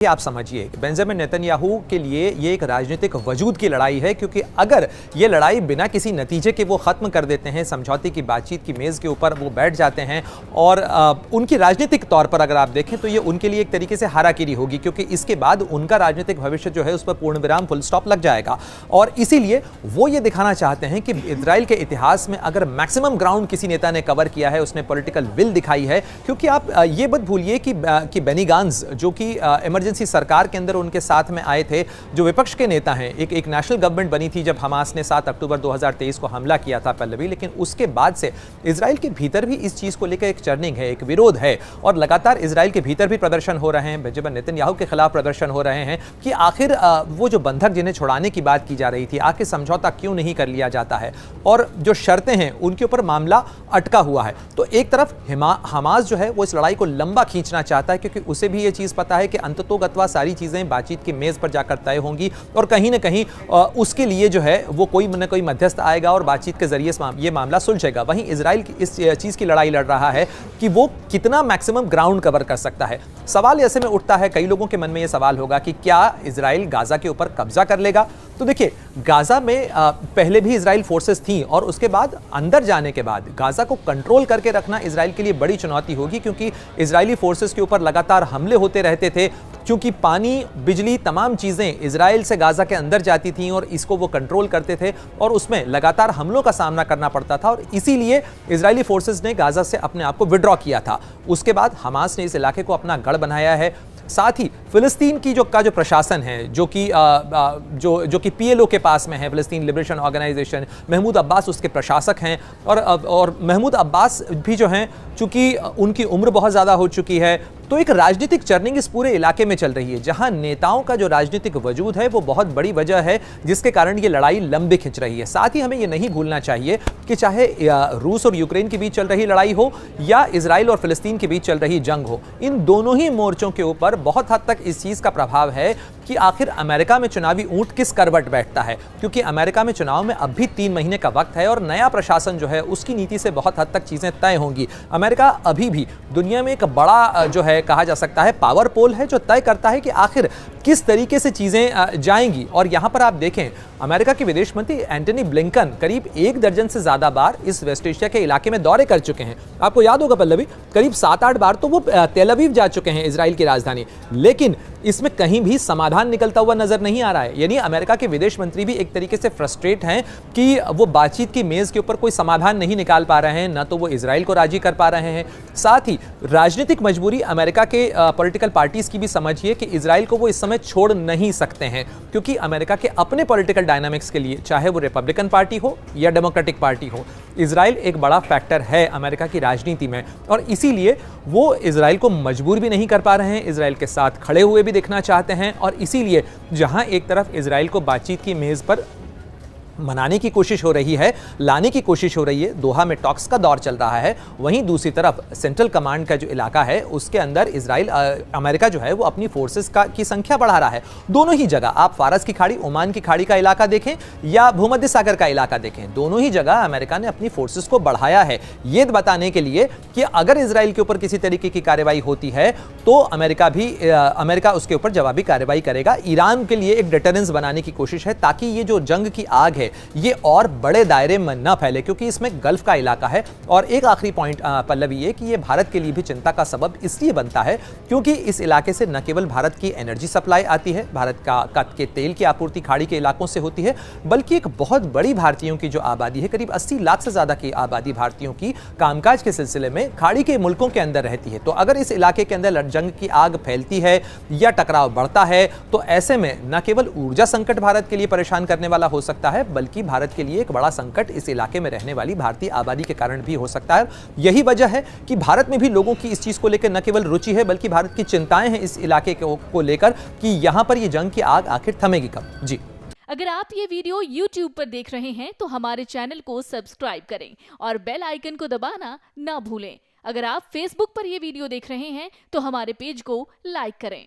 आप समझिए कि बेंजामिन नेतन्याहू के लिए ये एक राजनीतिक वजूद की लड़ाई है, क्योंकि अगर ये लड़ाई बिना किसी नतीजे के वो खत्म कर देते हैं, समझौते की बातचीत की मेज के ऊपर वो बैठ जाते हैं और उनकी राजनीतिक तौर पर अगर आप देखें तो ये उनके लिए एक तरीके से हाराकीरी होगी, क्योंकि इसके बाद उनका राजनीतिक भविष्य जो है उस पर पूर्ण विराम, फुल स्टॉप लग जाएगा। और इसीलिए वो ये दिखाना चाहते हैं कि इजराइल के इतिहास में अगर मैक्सिमम ग्राउंड किसी नेता ने कवर किया है, उसने पॉलिटिकल विल दिखाई है। क्योंकि आप ये मत भूलिए कि बेनी गांज जो कि इमरजेंसी सरकार के अंदर उनके साथ में आए थे, जो विपक्ष के नेता हैं, एक नेशनल गवर्नमेंट बनी थी जब हमास ने 7 अक्टूबर 2023 को हमला किया था पल्लवी, लेकिन उसके बाद से इजराइल के भीतर भी इस चीज को लेकर एक चर्निंग है, एक विरोध है और लगातार इजराइल के भीतर भी प्रदर्शन हो रहे हैं, बेंजामिन नेतन्याहू के खिलाफ प्रदर्शन हो रहे हैं कि आखिर वो जो बंधक जिन्हें छुड़ाने की बात की जा रही थी, आखिर समझौता क्यों नहीं कर लिया जाता है और जो शर्तें हैं उनके ऊपर मामला अटका हुआ है। तो एक तरफ हमास जो है वो इस लड़ाई को लंबा खींचना चाहता है, क्योंकि उसे भी ये चीज पता है कि अंततोगत्वा सारी चीजें बातचीत की मेज पर जाकर तय होंगी और कहीं ना कहीं उसके लिए जो है वो कोई न कोई मध्यस्थ आएगा और बातचीत के जरिए ये मामला सुलझेगा। वहीं इजराइल इस चीज की लड़ाई लड़ रहा है कि वो कितना मैक्सिमम ग्राउंड कवर कर सकता है। सवाल ऐसे में उठता है, कई लोगों के मन में यह सवाल होगा कि क्या इजराइल गाजा के ऊपर कब्जा कर लेगा। तो देखिए, गाजा में पहले भी इजराइल फोर्सेस थी और उसके बाद अंदर जाने के बाद गाजा को कंट्रोल करके रखना इजराइल के लिए बड़ी चुनौती होगी, क्योंकि इजरायली फोर्सेस के ऊपर लगातार हमले होते रहते थे, क्योंकि पानी, बिजली, तमाम चीजें इजराइल से गाजा के अंदर जाती थीं और इसको वो कंट्रोल करते थे और उसमें लगातार हमलों का सामना करना पड़ता था और इसीलिए इजरायली फोर्सेस ने गाजा से अपने आप को विड्रॉ किया था। उसके बाद हमास ने इस इलाके को अपना गढ़ बनाया है। साथ ही फिलिस्तीन की जो प्रशासन है, जो कि पीएलओ के पास में है, फिलिस्तीन लिबरेशन ऑर्गेनाइजेशन, महमूद अब्बास उसके प्रशासक हैं और महमूद अब्बास भी जो हैं, चूंकि उनकी उम्र बहुत ज़्यादा हो चुकी है, तो एक राजनीतिक चर्निंग इस पूरे इलाके में चल रही है, जहां नेताओं का जो राजनीतिक वजूद है वो बहुत बड़ी वजह है जिसके कारण ये लड़ाई लंबी खिंच रही है। साथ ही हमें ये नहीं भूलना चाहिए कि चाहे रूस और यूक्रेन के बीच चल रही लड़ाई हो या इजराइल और फिलिस्तीन के बीच चल रही जंग हो, इन दोनों ही मोर्चों के ऊपर बहुत हद तक इस चीज़ का प्रभाव है कि आखिर अमेरिका में चुनावी ऊंट किस करवट बैठता है, क्योंकि अमेरिका में चुनाव में अब भी 3 महीने का वक्त है और नया प्रशासन जो है उसकी नीति से बहुत हद तक चीज़ें तय होंगी। अमेरिका अभी भी दुनिया में एक बड़ा जो है कहा जा सकता है पावर पोल है, जो तय करता है कि आखिर किस तरीके से चीजें जाएंगी। और यहां पर आप देखें, अमेरिका के विदेश मंत्री एंटनी ब्लिंकन करीब 1 दर्जन से ज्यादा बार इस वेस्ट एशिया के इलाके में दौरे कर चुके हैं। आपको याद होगा पल्लवी, करीब 7-8 बार तो वो तेल अवीव जा चुके हैं, इजराइल की राजधानी, लेकिन इसमें कहीं भी समाधान निकलता हुआ नजर नहीं आ रहा है। यानी अमेरिका के विदेश मंत्री भी एक तरीके से फ्रस्ट्रेट हैं कि वो बातचीत की मेज के ऊपर कोई समाधान नहीं निकाल पा रहे हैं, ना तो वो इजराइल को राजी कर पा रहे हैं। साथ ही राजनीतिक मजबूरी अमेरिका के पॉलिटिकल पार्टीज की भी समझिए कि इजराइल को वो इस समय छोड़ नहीं सकते हैं, क्योंकि अमेरिका के अपने पॉलिटिकल डायनामिक्स के लिए, चाहे वो रिपब्लिकन पार्टी हो या डेमोक्रेटिक पार्टी हो, इजराइल एक बड़ा फैक्टर है अमेरिका की राजनीति में और इसीलिए वो इजराइल को मजबूर भी नहीं कर पा रहे हैं, इजराइल के साथ खड़े हुए भी देखना चाहते हैं। और इसीलिए जहां एक तरफ इजराइल को बातचीत की मेज पर मनाने की कोशिश हो रही है, लाने की कोशिश हो रही है, दोहा में टॉक्स का दौर चल रहा है, वहीं दूसरी तरफ सेंट्रल कमांड का जो इलाका है उसके अंदर इजराइल अमेरिका जो है वो अपनी फोर्सेस की संख्या बढ़ा रहा है। दोनों ही जगह, आप फारस की खाड़ी, ओमान की खाड़ी का इलाका देखें या भूमध्य सागर का इलाका देखें, दोनों ही जगह अमेरिका ने अपनी फोर्सेस को बढ़ाया है, ये बताने के लिए कि अगर इजराइल के ऊपर किसी तरीके की कार्रवाई होती है तो अमेरिका उसके ऊपर जवाबी कार्रवाई करेगा। ईरान के लिए एक डिटरेंस बनाने की कोशिश है ताकि ये जो जंग की आग है ये और बड़े दायरे में न फैले, क्योंकि इसमें गल्फ का इलाका है। और एक आखिरी पॉइंट पल्लवी, ये कि ये भारत के लिए भी चिंता का सबब इसलिए बनता है क्योंकि इस इलाके से न केवल भारत की एनर्जी सप्लाई आती है, भारत के तेल की आपूर्ति खाड़ी के इलाकों से होती है, बल्कि एक बहुत बड़ी भारतीयों की जो आबादी है, करीब 80 लाख से ज्यादा की आबादी भारतीयों की कामकाज के सिलसिले में खाड़ी के मुल्कों के अंदर रहती है। तो अगर इस इलाके के अंदर जंग की आग फैलती है या टकराव बढ़ता है तो ऐसे में न केवल ऊर्जा संकट भारत के लिए परेशान करने वाला हो सकता है, बल्कि भारत के लिए एक बड़ा संकट इस इलाके में रहने वाली भारतीय आबादी के कारण भी हो सकता है। यही वजह है कि भारत में भी लोगों की इस चीज को लेकर न केवल रुचि है, बल्कि भारत की चिंताएं हैं इस इलाके को लेकर कि यहां पर ये जंग की आग आखिर थमेगी कब। जी, अगर आप ये वीडियो YouTube पर देख रहे हैं तो हमारे चैनल को सब्सक्राइब करें और बेल आइकन को दबाना ना भूलें। अगर आप Facebook पर ये वीडियो देख रहे हैं तो हमारे पेज को लाइक करें।